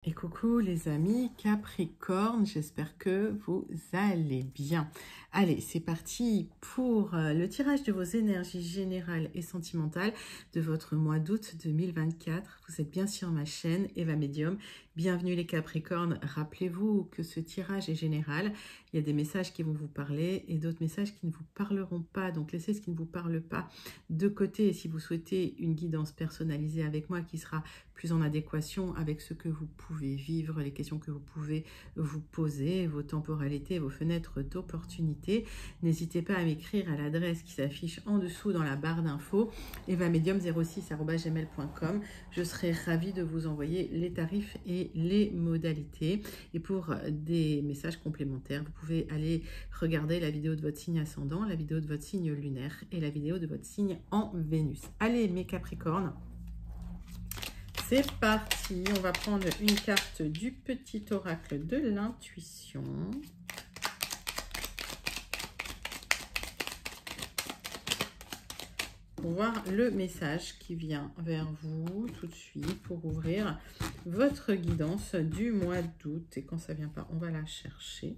Et coucou les amis Capricorne, j'espère que vous allez bien. Allez, c'est parti pour le tirage de vos énergies générales et sentimentales de votre mois d'août 2024. Vous êtes bien sur ma chaîne Eva Medium. Bienvenue les Capricornes. Rappelez-vous que ce tirage est général. Il y a des messages qui vont vous parler et d'autres messages qui ne vous parleront pas. Donc laissez ce qui ne vous parle pas de côté. Et si vous souhaitez une guidance personnalisée avec moi qui sera plus en adéquation avec ce que vous pouvez vivre, les questions que vous pouvez vous poser, vos temporalités, vos fenêtres d'opportunité, n'hésitez pas à m'écrire à l'adresse qui s'affiche en dessous dans la barre d'infos, evamedium06@gmail.com. Je serai ravie de vous envoyer les tarifs et les modalités. Et pour des messages complémentaires, vous pouvez aller regarder la vidéo de votre signe ascendant, la vidéo de votre signe lunaire et la vidéo de votre signe en Vénus. Allez mes Capricornes, c'est parti, on va prendre une carte du petit oracle de l'intuition. Pour voir le message qui vient vers vous tout de suite pour ouvrir votre guidance du mois d'août. Et quand ça ne vient pas, on va la chercher.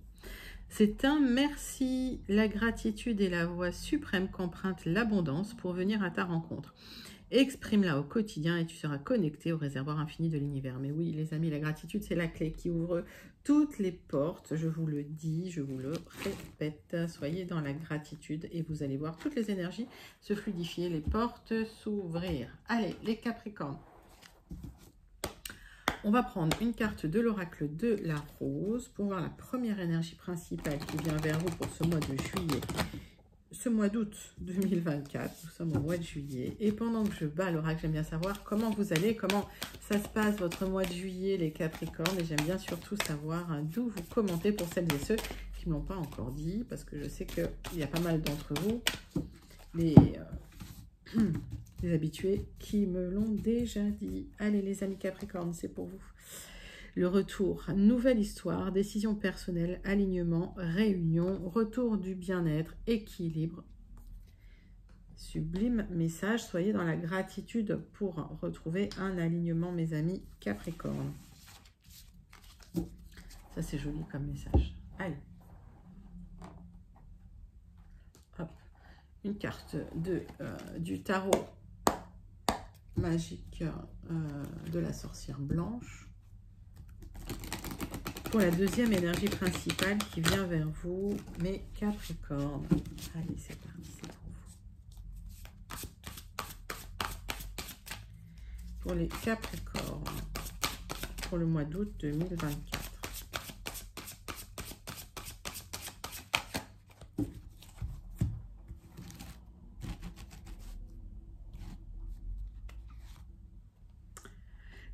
C'est un merci. La gratitude est la voie suprême qu'emprunte l'abondance pour venir à ta rencontre. Exprime-la au quotidien et tu seras connecté au réservoir infini de l'univers. Mais oui, les amis, la gratitude, c'est la clé qui ouvre toutes les portes. Je vous le dis, je vous le répète. Soyez dans la gratitude et vous allez voir toutes les énergies se fluidifier, les portes s'ouvrir. Allez, les Capricornes. On va prendre une carte de l'oracle de la rose pour voir la première énergie principale qui vient vers vous pour ce mois de juillet. Ce mois d'août 2024, nous sommes au mois de juillet. Et pendant que je bats l'oracle, j'aime bien savoir comment vous allez, comment ça se passe votre mois de juillet, les Capricornes. Et j'aime bien surtout savoir d'où vous commentez pour celles et ceux qui ne me l'ont pas encore dit. Parce que je sais qu'il y a pas mal d'entre vous, les habitués, qui me l'ont déjà dit. Allez les amis Capricornes, c'est pour vous. Le retour, nouvelle histoire, décision personnelle, alignement, réunion, retour du bien-être, équilibre. Sublime message, soyez dans la gratitude pour retrouver un alignement, mes amis Capricorne. Ça, c'est joli comme message. Allez. Hop. Une carte du tarot magique de la sorcière blanche. Pour la deuxième énergie principale qui vient vers vous, mes Capricornes. Allez, c'est parti, c'est pour vous. Pour les Capricornes, pour le mois d'août 2024.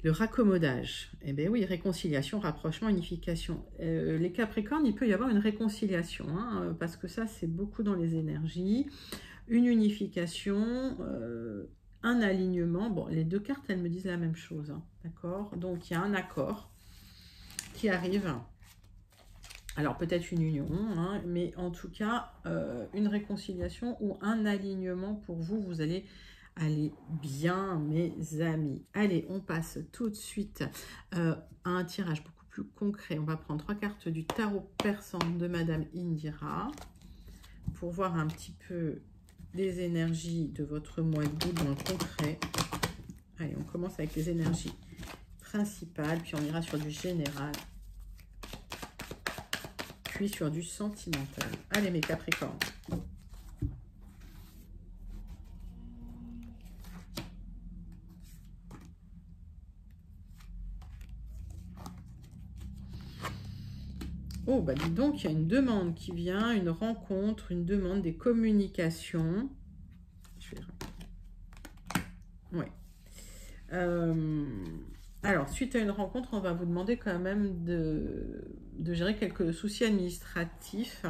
Le raccommodage, eh bien oui, réconciliation, rapprochement, unification. Les Capricornes, il peut y avoir une réconciliation, hein, parce que ça, c'est beaucoup dans les énergies. Une unification, un alignement. Bon, les deux cartes, elles me disent la même chose, hein, d'accord? Donc, il y a un accord qui arrive. Alors, peut-être une union, hein, mais en tout cas, une réconciliation ou un alignement pour vous. Vous allez... Allez bien, mes amis. Allez, on passe tout de suite à un tirage beaucoup plus concret. On va prendre 3 cartes du tarot persan de Madame Indira pour voir un petit peu les énergies de votre mois d'août dans le concret. Allez, on commence avec les énergies principales, puis on ira sur du général, puis sur du sentimental. Allez, mes Capricornes. Oh, bah dis donc, il y a une demande qui vient, une rencontre, une demande, des communications. Je vais... Ouais. Alors, suite à une rencontre, on va vous demander quand même de gérer quelques soucis administratifs.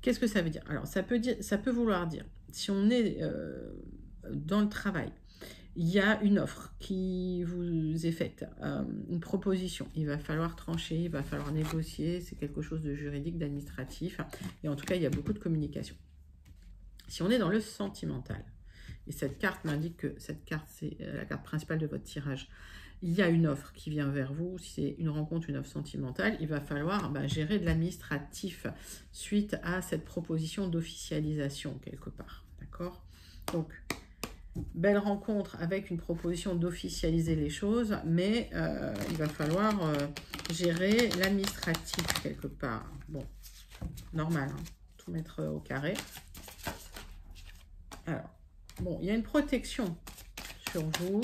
Qu'est-ce que ça veut dire? Alors, ça peut vouloir dire, si on est dans le travail, il y a une offre qui vous est faite, une proposition. Il va falloir trancher, il va falloir négocier. C'est quelque chose de juridique, d'administratif. Et en tout cas, il y a beaucoup de communication. Si on est dans le sentimental, et cette carte m'indique que cette carte, c'est la carte principale de votre tirage, il y a une offre qui vient vers vous, si c'est une rencontre, une offre sentimentale, il va falloir gérer de l'administratif suite à cette proposition d'officialisation quelque part, d'accord? Donc, belle rencontre avec une proposition d'officialiser les choses, mais il va falloir gérer l'administratif quelque part. Bon, normal, hein, tout mettre au carré. Alors, bon, il y a une protection sur vous.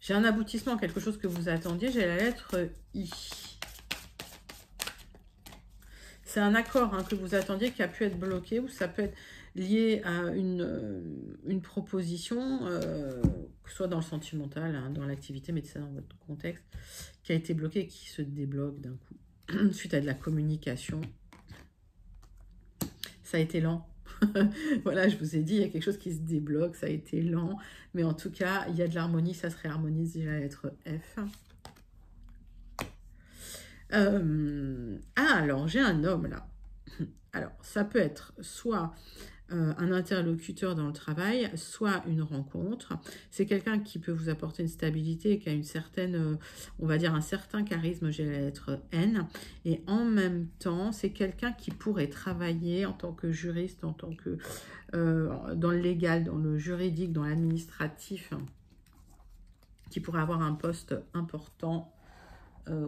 J'ai un aboutissement, quelque chose que vous attendiez, j'ai la lettre I. C'est un accord que vous attendiez qui a pu être bloqué, ou ça peut être lié à une proposition, que ce soit dans le sentimental, dans l'activité, mettez ça dans votre contexte, qui a été bloqué et qui se débloque d'un coup, suite à de la communication. Ça a été lent. Voilà, je vous ai dit, il y a quelque chose qui se débloque, ça a été lent, mais en tout cas, il y a de l'harmonie, ça se réharmonise déjà à la lettre F. Alors, j'ai un homme là. Alors, ça peut être soit un interlocuteur dans le travail, soit une rencontre. C'est quelqu'un qui peut vous apporter une stabilité et qui a une certaine, on va dire un certain charisme, j'ai la lettre N. Et en même temps, c'est quelqu'un qui pourrait travailler en tant que juriste, en tant que dans le légal, dans le juridique, dans l'administratif, qui pourrait avoir un poste important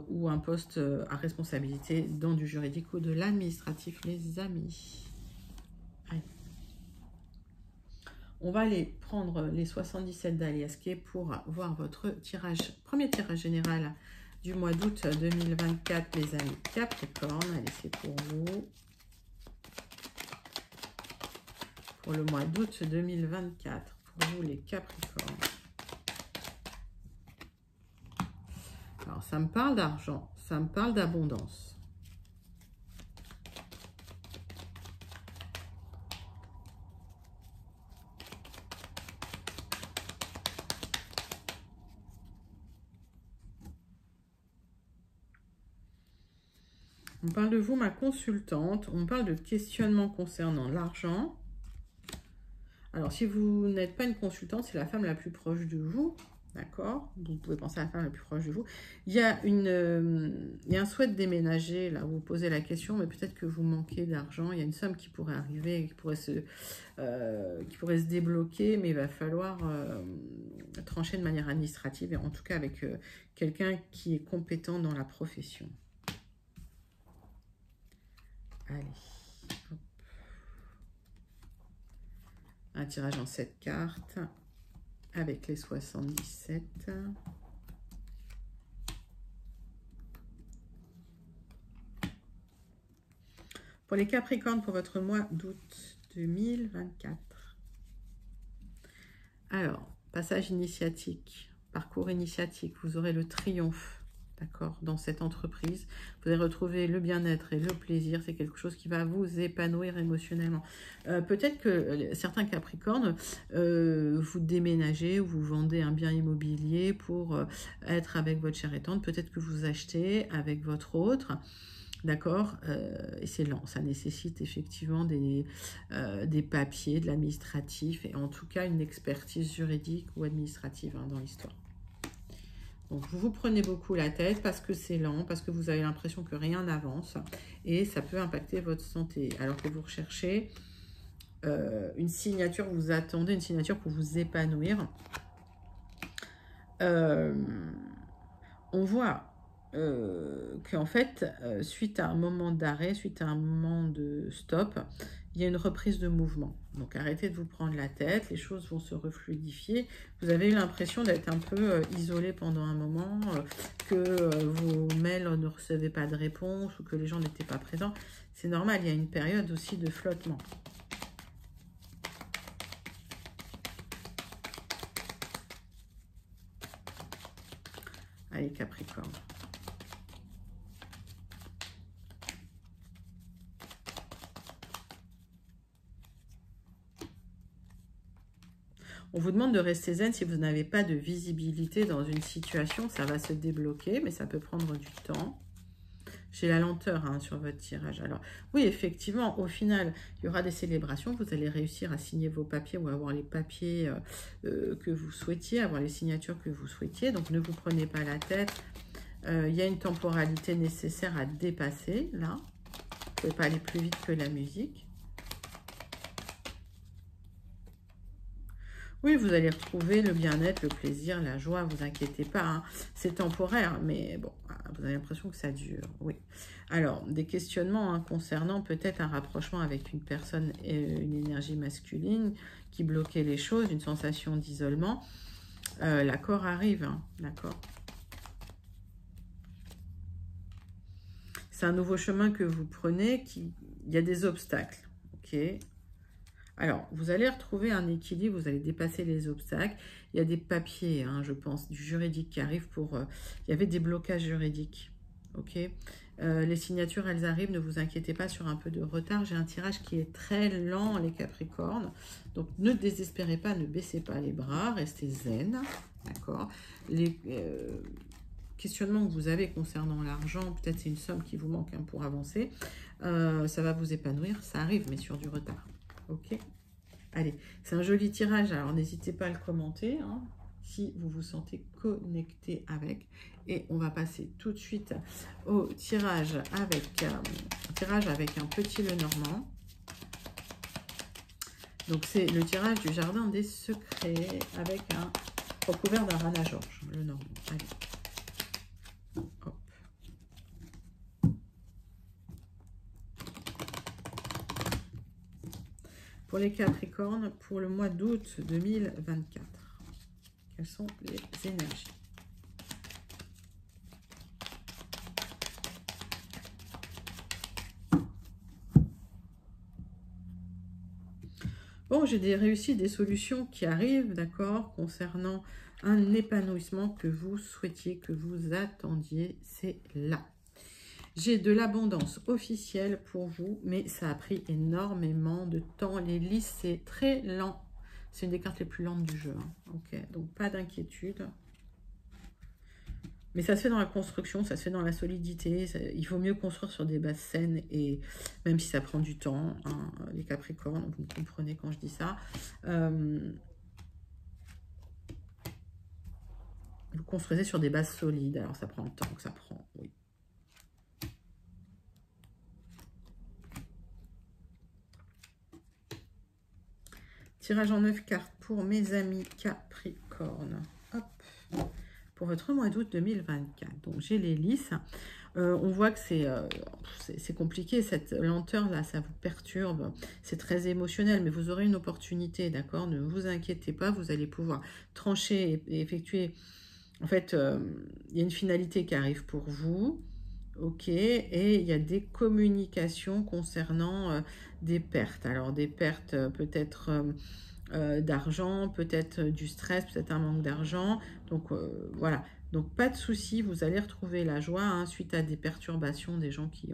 ou un poste à responsabilité dans du juridique ou de l'administratif, les amis. Allez. On va aller prendre les 77 d'Aliasqué pour voir votre tirage, premier tirage général du mois d'août 2024, les amis Capricorne. Allez, c'est pour vous. Pour le mois d'août 2024, pour vous les Capricornes. Alors, ça me parle d'argent, ça me parle d'abondance. On parle de vous, ma consultante. On parle de questionnement concernant l'argent. Alors, si vous n'êtes pas une consultante, c'est la femme la plus proche de vous. D'accord? Vous pouvez penser à la femme la plus proche de vous. Il y a un souhait de déménager. Là, vous posez la question, mais peut-être que vous manquez d'argent. Il y a une somme qui pourrait arriver, qui pourrait se débloquer, mais il va falloir trancher de manière administrative, et en tout cas avec quelqu'un qui est compétent dans la profession. Allez, hop. Un tirage en 7 cartes avec les 77. Pour les Capricornes, pour votre mois d'août 2024. Alors, passage initiatique, parcours initiatique, vous aurez le triomphe. D'accord, dans cette entreprise, vous allez retrouver le bien-être et le plaisir. C'est quelque chose qui va vous épanouir émotionnellement. Peut-être que certains Capricornes, vous déménagez ou vous vendez un bien immobilier pour être avec votre chère et tendre. Peut-être que vous achetez avec votre autre. D'accord, et c'est lent. Ça nécessite effectivement des papiers, de l'administratif et en tout cas une expertise juridique ou administrative dans l'histoire. Donc, vous vous prenez beaucoup la tête parce que c'est lent, parce que vous avez l'impression que rien n'avance et ça peut impacter votre santé. Alors que vous recherchez une signature, vous attendez une signature pour vous épanouir. On voit qu'en fait, suite à un moment d'arrêt, suite à un moment de stop, il y a une reprise de mouvement. Donc, arrêtez de vous prendre la tête, les choses vont se refluidifier. Vous avez eu l'impression d'être un peu isolé pendant un moment, que vos mails ne recevaient pas de réponse ou que les gens n'étaient pas présents. C'est normal, il y a une période aussi de flottement. Allez, Capricorne. On vous demande de rester zen si vous n'avez pas de visibilité dans une situation. Ça va se débloquer, mais ça peut prendre du temps. J'ai la lenteur hein, sur votre tirage. Alors, oui, effectivement, au final, il y aura des célébrations. Vous allez réussir à signer vos papiers ou avoir les papiers que vous souhaitiez, avoir les signatures que vous souhaitiez. Donc, ne vous prenez pas la tête. Il y a une temporalité nécessaire à dépasser, là. Vous ne pouvez pas aller plus vite que la musique. Oui, vous allez retrouver le bien-être, le plaisir, la joie, vous inquiétez pas. Hein. C'est temporaire, mais bon, vous avez l'impression que ça dure. Oui. Alors, des questionnements hein, concernant peut-être un rapprochement avec une personne, une énergie masculine qui bloquait les choses, une sensation d'isolement. L'accord arrive, hein, d'accord. C'est un nouveau chemin que vous prenez, il y a des obstacles, ok. Alors, vous allez retrouver un équilibre, vous allez dépasser les obstacles. Il y a des papiers, hein, je pense, du juridique qui arrivent pour... il y avait des blocages juridiques, ok. Les signatures, elles arrivent, ne vous inquiétez pas sur un peu de retard. J'ai un tirage qui est très lent, les Capricornes. Donc, ne désespérez pas, ne baissez pas les bras, restez zen, d'accord. Les questionnements que vous avez concernant l'argent, peut-être c'est une somme qui vous manque hein, pour avancer. Ça va vous épanouir, ça arrive, mais sur du retard. Ok, allez, c'est un joli tirage, alors n'hésitez pas à le commenter hein, si vous vous sentez connecté avec. Et on va passer tout de suite au tirage avec un petit Lenormand. Donc c'est le tirage du Jardin des Secrets avec un recouvert d'un Rana George, Lenormand. Allez, hop. Pour les Capricornes, pour le mois d'août 2024, quelles sont les énergies? Bon, j'ai des réussites, des solutions qui arrivent, d'accord, concernant un épanouissement que vous souhaitiez, que vous attendiez, c'est là. J'ai de l'abondance officielle pour vous, mais ça a pris énormément de temps. Les listes, c'est très lent. C'est une des cartes les plus lentes du jeu. Hein. Ok, donc pas d'inquiétude. Mais ça se fait dans la construction, ça se fait dans la solidité. Il vaut mieux construire sur des bases saines, et même si ça prend du temps, hein, les Capricornes, vous me comprenez quand je dis ça. Vous construisez sur des bases solides. Alors ça prend le temps que ça prend, oui. Tirage en 9 cartes pour mes amis Capricorne. Hop. Pour votre mois d'août 2024. Donc, j'ai les lisses. On voit que c'est compliqué. Cette lenteur-là, ça vous perturbe. C'est très émotionnel, mais vous aurez une opportunité, d'accord? Ne vous inquiétez pas. Vous allez pouvoir trancher et effectuer... En fait, il y a une finalité qui arrive pour vous. Ok, et il y a des communications concernant des pertes. Alors, des pertes peut-être d'argent, peut-être du stress, peut-être un manque d'argent. Donc, voilà. Donc, pas de souci, vous allez retrouver la joie hein, suite à des perturbations, des gens qui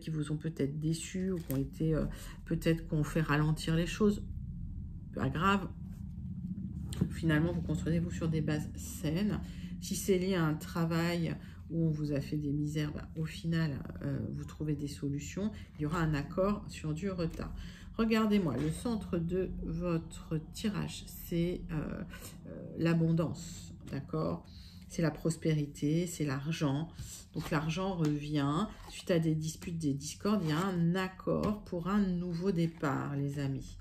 vous ont peut-être déçus ou qui ont été, peut-être qu'on fait ralentir les choses. Pas grave. Finalement, vous construisez-vous sur des bases saines. Si c'est lié à un travail où on vous a fait des misères, bah, au final, vous trouvez des solutions. Il y aura un accord sur du retard. Regardez-moi, le centre de votre tirage, c'est l'abondance, d'accord? C'est la prospérité, c'est l'argent. Donc l'argent revient. Suite à des disputes, des discordes, il y a un accord pour un nouveau départ, les amis.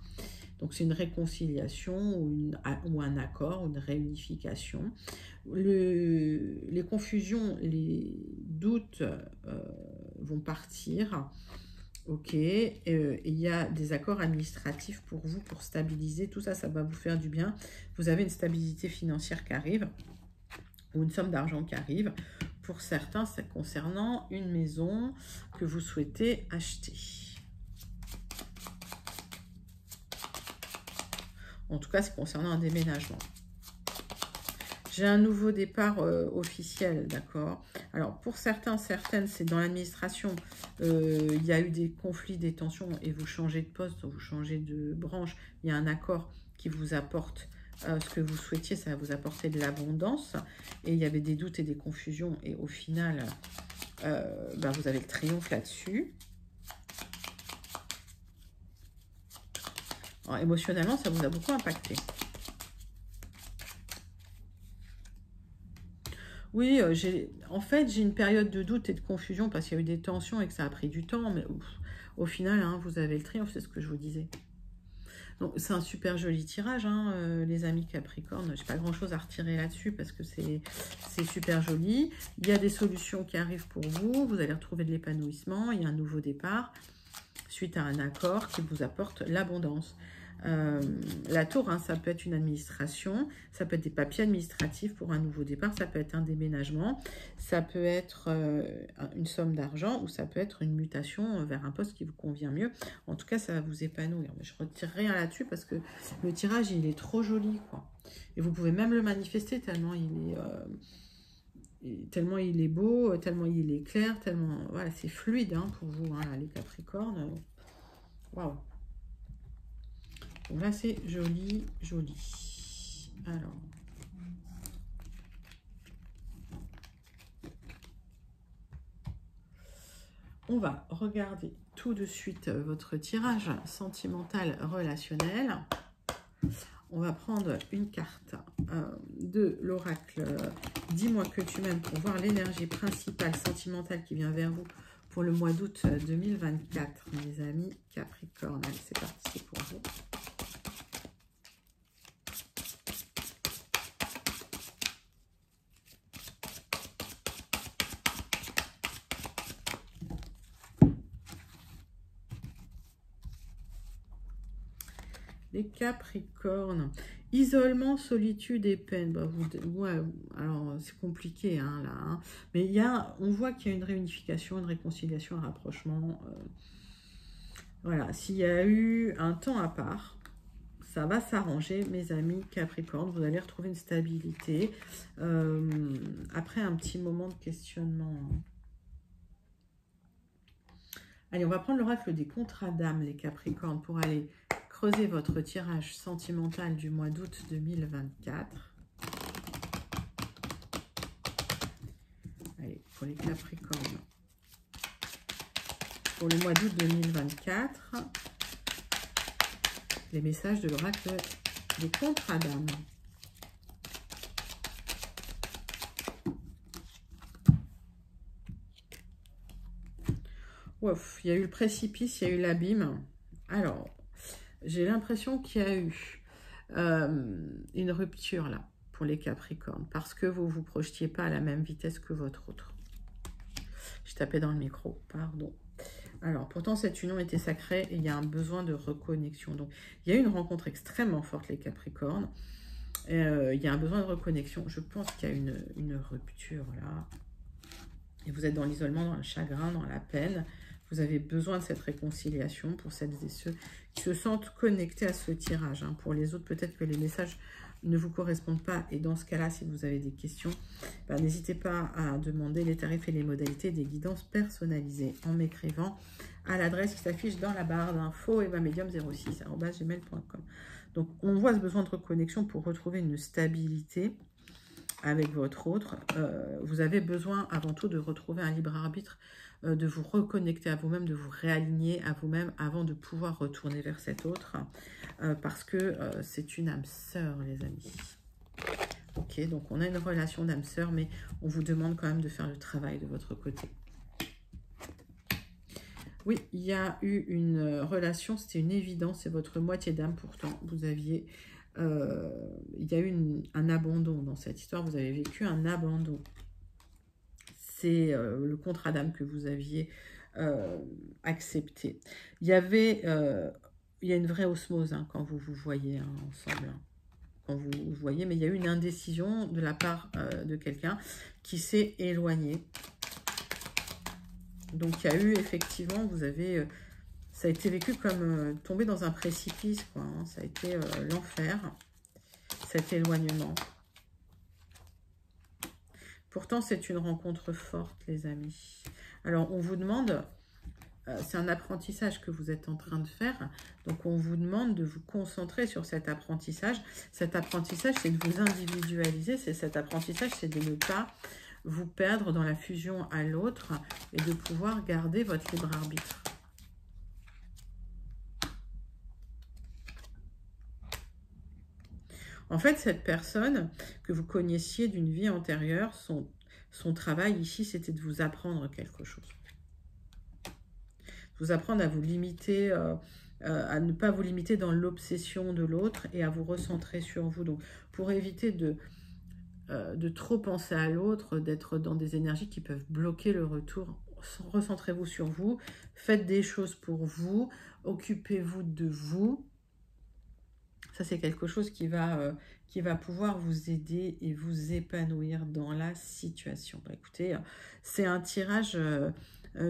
Donc, c'est une réconciliation ou un accord, une réunification. Les confusions, les doutes vont partir. Ok. Il y a des accords administratifs pour vous, pour stabiliser. Tout ça, ça va vous faire du bien. Vous avez une stabilité financière qui arrive ou une somme d'argent qui arrive. Pour certains, c'est concernant une maison que vous souhaitez acheter. En tout cas, c'est concernant un déménagement. J'ai un nouveau départ officiel, d'accord? Alors, pour certains, certaines, c'est dans l'administration. Il y a eu des conflits, des tensions, et vous changez de poste, vous changez de branche. Il y a un accord qui vous apporte ce que vous souhaitiez, ça va vous apporter de l'abondance. Et il y avait des doutes et des confusions, et au final, vous avez le triomphe là-dessus. Émotionnellement, ça vous a beaucoup impacté. Oui, en fait, j'ai une période de doute et de confusion parce qu'il y a eu des tensions et que ça a pris du temps. Mais au final, hein, vous avez le triomphe, c'est ce que je vous disais. Donc, c'est un super joli tirage, hein, les amis Capricorne. Je n'ai pas grand-chose à retirer là-dessus parce que c'est super joli. Il y a des solutions qui arrivent pour vous. Vous allez retrouver de l'épanouissement. Il y a un nouveau départ suite à un accord qui vous apporte l'abondance. La tour, hein, ça peut être une administration, ça peut être des papiers administratifs pour un nouveau départ, ça peut être un déménagement, ça peut être une somme d'argent ou ça peut être une mutation vers un poste qui vous convient mieux. En tout cas, ça va vous épanouir. Mais je ne retire rien là-dessus parce que le tirage, il est trop joli, quoi. Et vous pouvez même le manifester tellement il est beau, tellement il est clair, tellement voilà, c'est fluide, hein, pour vous, hein, les Capricornes. Waouh! Donc là, c'est joli, joli. Alors. On va regarder tout de suite votre tirage sentimental relationnel. On va prendre une carte de l'oracle. Dis-moi que tu m'aimes pour voir l'énergie principale sentimentale qui vient vers vous pour le mois d'août 2024, mes amis Capricorne. Allez, c'est parti pour vous. Les Capricornes, isolement, solitude et peine. Bah, ouais, alors c'est compliqué, hein, là. Hein. Mais on voit qu'il y a une réunification, une réconciliation, un rapprochement. Voilà, s'il y a eu un temps à part, ça va s'arranger, mes amis Capricorne. Vous allez retrouver une stabilité. Après un petit moment de questionnement. Hein. Allez, on va prendre l'oracle des contrats d'âme, les Capricornes, pour aller creuser votre tirage sentimental du mois d'août 2024. Allez, pour les Capricornes. Pour le mois d'août 2024, les messages de l'oracle des contrats d'âme. Ouf, il y a eu le précipice, il y a eu l'abîme. Alors, j'ai l'impression qu'il y a eu une rupture là pour les Capricornes parce que vous ne vous projetiez pas à la même vitesse que votre autre. Je tapais dans le micro, pardon. Alors, pourtant, cette union était sacrée et il y a un besoin de reconnexion. Donc, il y a eu une rencontre extrêmement forte, les Capricornes. Il y a un besoin de reconnexion. Je pense qu'il y a une rupture là. Et vous êtes dans l'isolement, dans le chagrin, dans la peine. Vous avez besoin de cette réconciliation pour celles et ceux qui se sentent connectés à ce tirage. Hein. Pour les autres, peut-être que les messages ne vous correspondent pas. Et dans ce cas-là, si vous avez des questions, n'hésitez pas à demander les tarifs et les modalités des guidances personnalisées en m'écrivant à l'adresse qui s'affiche dans la barre d'infos evamedium06@gmail.com. Donc, on voit ce besoin de reconnexion pour retrouver une stabilité avec votre autre. Vous avez besoin avant tout de retrouver un libre arbitre, de vous reconnecter à vous-même, de vous réaligner à vous-même avant de pouvoir retourner vers cet autre, parce que c'est une âme sœur, les amis. Ok, donc on a une relation d'âme sœur, mais on vous demande quand même de faire le travail de votre côté. Oui, il y a eu une relation, c'était une évidence, c'est votre moitié d'âme, pourtant vous aviez... il y a eu un abandon dans cette histoire, vous avez vécu un abandon. C'est le contrat d'âme que vous aviez accepté. Il y a une vraie osmose, hein, quand vous vous voyez, hein, ensemble. Hein, quand vous vous voyez, mais il y a eu une indécision de la part de quelqu'un qui s'est éloigné. Donc, il y a eu effectivement, vous avez... ça a été vécu comme tomber dans un précipice, quoi. Hein, ça a été l'enfer, cet éloignement. Pourtant, c'est une rencontre forte, les amis. Alors, on vous demande, c'est un apprentissage que vous êtes en train de faire. Donc, on vous demande de vous concentrer sur cet apprentissage. Cet apprentissage, c'est de vous individualiser. Cet apprentissage, c'est de ne pas vous perdre dans la fusion à l'autre et de pouvoir garder votre libre arbitre. En fait, cette personne que vous connaissiez d'une vie antérieure, son travail ici, c'était de vous apprendre quelque chose. Vous apprendre à vous limiter, à ne pas vous limiter dans l'obsession de l'autre et à vous recentrer sur vous. Donc, pour éviter de trop penser à l'autre, d'être dans des énergies qui peuvent bloquer le retour, recentrez-vous sur vous, faites des choses pour vous, occupez-vous de vous. Ça, c'est quelque chose qui va pouvoir vous aider et vous épanouir dans la situation. Bah, écoutez, c'est un tirage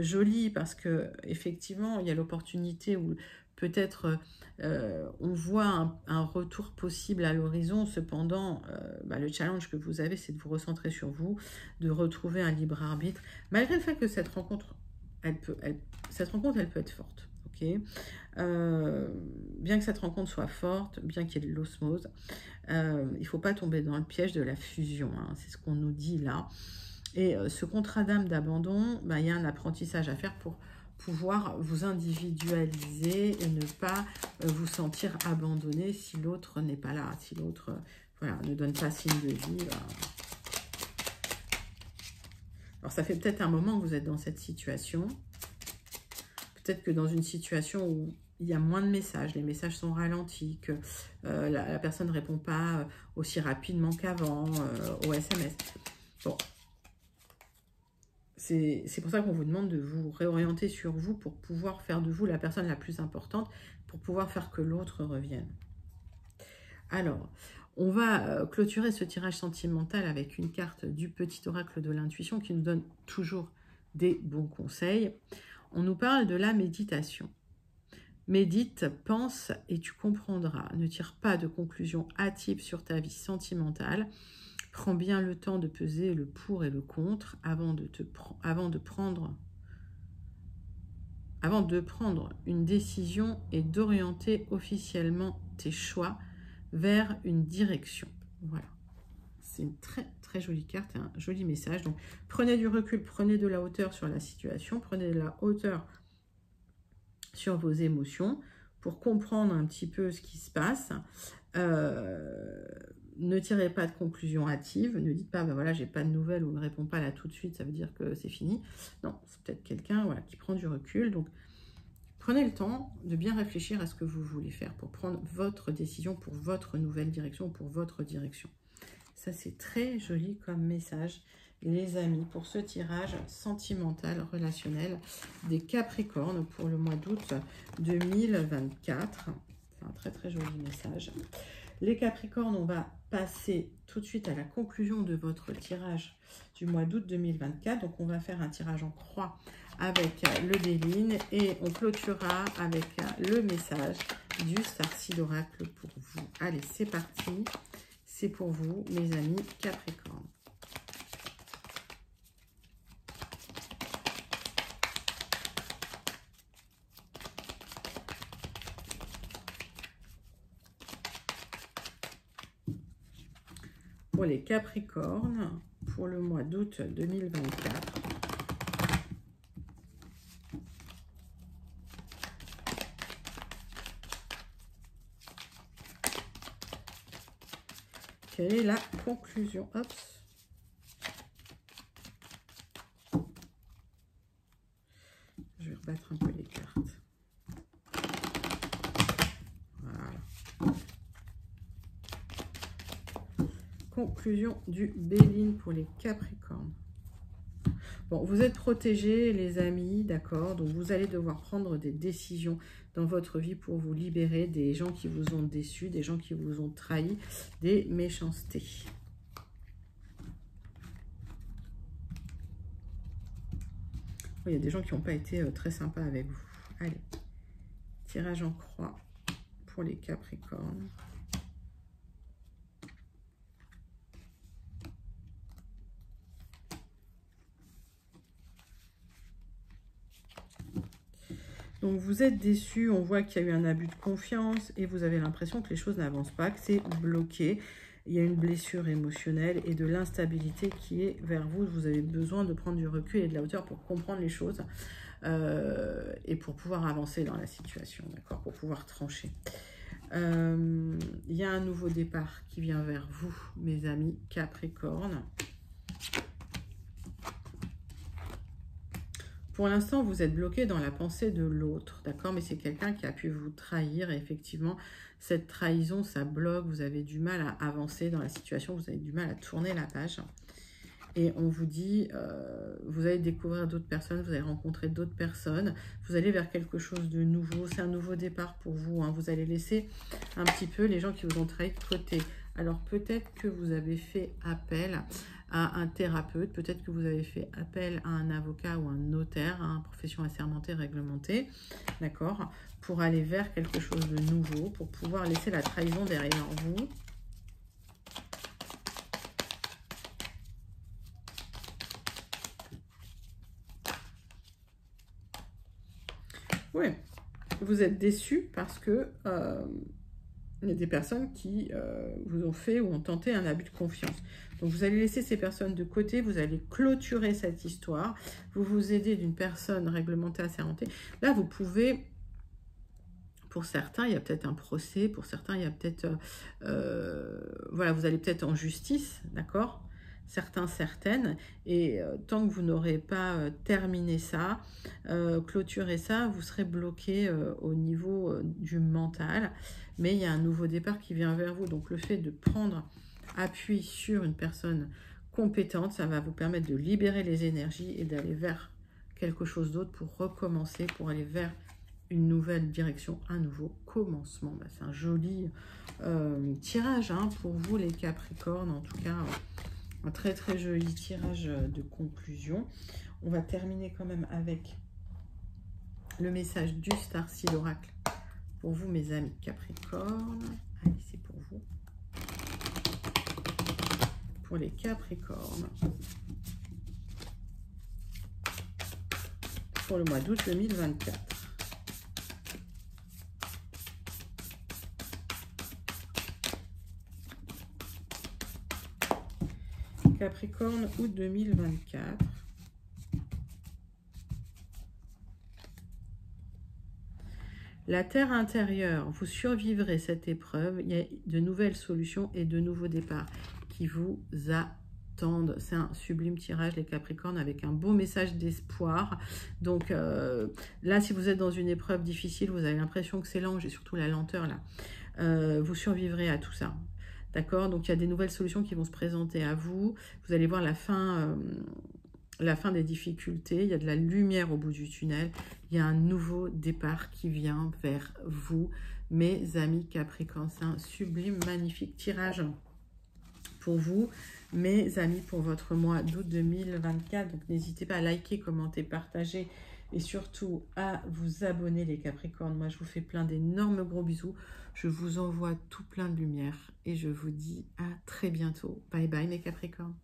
joli parce que effectivement, il y a l'opportunité où peut-être on voit un retour possible à l'horizon. Cependant, le challenge que vous avez, c'est de vous recentrer sur vous, de retrouver un libre arbitre. Malgré le fait que cette rencontre, elle peut être forte. Okay, bien que cette rencontre soit forte, bien qu'il y ait de l'osmose, il ne faut pas tomber dans le piège de la fusion, hein, c'est ce qu'on nous dit là. Et ce contrat d'âme d'abandon, il y a un apprentissage à faire pour pouvoir vous individualiser et ne pas vous sentir abandonné si l'autre n'est pas là, si l'autre ne donne pas signe de vie. Alors ça fait peut-être un moment que vous êtes dans cette situation. Peut-être que dans une situation où il y a moins de messages, les messages sont ralentis, que la personne ne répond pas aussi rapidement qu'avant au SMS. Bon, c'est pour ça qu'on vous demande de vous réorienter sur vous pour pouvoir faire de vous la personne la plus importante, pour pouvoir faire que l'autre revienne. Alors, on va clôturer ce tirage sentimental avec une carte du petit oracle de l'intuition qui nous donne toujours des bons conseils. On nous parle de la méditation. Médite, pense et tu comprendras. Ne tire pas de conclusions hâtives sur ta vie sentimentale. Prends bien le temps de peser le pour et le contre avant de prendre une décision et d'orienter officiellement tes choix vers une direction. Voilà. C'est une très très jolie carte, un joli message. Donc prenez du recul, prenez de la hauteur sur la situation, prenez de la hauteur sur vos émotions pour comprendre un petit peu ce qui se passe. Ne tirez pas de conclusions hâtives, ne dites pas voilà, j'ai pas de nouvelles ou ne répond pas là tout de suite, ça veut dire que c'est fini. Non, c'est peut-être quelqu'un qui prend du recul. Donc prenez le temps de bien réfléchir à ce que vous voulez faire pour prendre votre décision pour votre nouvelle direction ou pour votre direction. Ça, c'est très joli comme message, les amis, pour ce tirage sentimental, relationnel des Capricornes pour le mois d'août 2024. C'est un très, très joli message. Les Capricornes, on va passer tout de suite à la conclusion de votre tirage du mois d'août 2024. Donc, on va faire un tirage en croix avec le Béline et on clôturera avec le message du Starseed Oracle pour vous. Allez, c'est parti. C'est pour vous, mes amis Capricorne. Pour les Capricornes, pour le mois d'août 2024. Quelle est la conclusion? Hop. Je vais rebattre un peu les cartes. Voilà. Conclusion du Béline pour les Capricornes. Bon, vous êtes protégés, les amis, d'accord? Donc, vous allez devoir prendre des décisions dans votre vie pour vous libérer des gens qui vous ont déçus, des gens qui vous ont trahi, des méchancetés. Il y a des gens qui n'ont pas été très sympas avec vous. Allez, tirage en croix pour les Capricornes. Donc, vous êtes déçus, on voit qu'il y a eu un abus de confiance et vous avez l'impression que les choses n'avancent pas, que c'est bloqué. il y a une blessure émotionnelle et de l'instabilité qui est vers vous. Vous avez besoin de prendre du recul et de la hauteur pour comprendre les choses et pour pouvoir avancer dans la situation, d'accord, pour pouvoir trancher. Il y a un nouveau départ qui vient vers vous, mes amis Capricorne. Pour l'instant, vous êtes bloqué dans la pensée de l'autre, d'accord? Mais c'est quelqu'un qui a pu vous trahir. Et effectivement, cette trahison, ça bloque. Vous avez du mal à avancer dans la situation. Vous avez du mal à tourner la page. Et on vous dit, vous allez découvrir d'autres personnes, vous allez rencontrer d'autres personnes. Vous allez vers quelque chose de nouveau. C'est un nouveau départ pour vous, hein. Vous allez laisser un petit peu les gens qui vous ont trahi de côté. Alors peut-être que vous avez fait appel à un thérapeute, peut-être que vous avez fait appel à un avocat ou un notaire, hein, profession assermentée, réglementée, d'accord, pour aller vers quelque chose de nouveau, pour pouvoir laisser la trahison derrière vous. Oui, vous êtes déçu parce que il y a des personnes qui vous ont fait ou ont tenté un abus de confiance. Donc, vous allez laisser ces personnes de côté, vous allez clôturer cette histoire, vous vous aidez d'une personne réglementée, assermentée. Là, vous pouvez, pour certains, il y a peut-être un procès, pour certains, il y a peut-être, voilà, vous allez peut-être en justice, d'accord ? Certains, certaines, et tant que vous n'aurez pas terminé ça, clôturé ça, vous serez bloqué au niveau du mental, mais il y a un nouveau départ qui vient vers vous, donc le fait de prendre appui sur une personne compétente, ça va vous permettre de libérer les énergies et d'aller vers quelque chose d'autre pour recommencer, pour aller vers une nouvelle direction, un nouveau commencement. Bah, c'est un joli tirage hein, pour vous les Capricornes, en tout cas un très très joli tirage de conclusion. On va terminer quand même avec le message du Starseed Oracle pour vous mes amis Capricornes. Allez, c'est pour vous. Pour les Capricornes. Pour le mois d'août 2024. Capricorne, août 2024. La terre intérieure, vous survivrez cette épreuve. Il y a de nouvelles solutions et de nouveaux départs qui vous attendent. C'est un sublime tirage, les Capricornes, avec un beau message d'espoir. Donc là, si vous êtes dans une épreuve difficile, vous avez l'impression que c'est lent, j'ai surtout la lenteur là. Vous survivrez à tout ça. D'accord? Donc, il y a des nouvelles solutions qui vont se présenter à vous. Vous allez voir la fin des difficultés. Il y a de la lumière au bout du tunnel. Il y a un nouveau départ qui vient vers vous, mes amis Capricorne. C'est un sublime, magnifique tirage pour vous, mes amis, pour votre mois d'août 2024. Donc, n'hésitez pas à liker, commenter, partager et surtout à vous abonner, les Capricornes. Moi, je vous fais plein d'énormes gros bisous. Je vous envoie tout plein de lumière et je vous dis à très bientôt. Bye bye, mes Capricornes.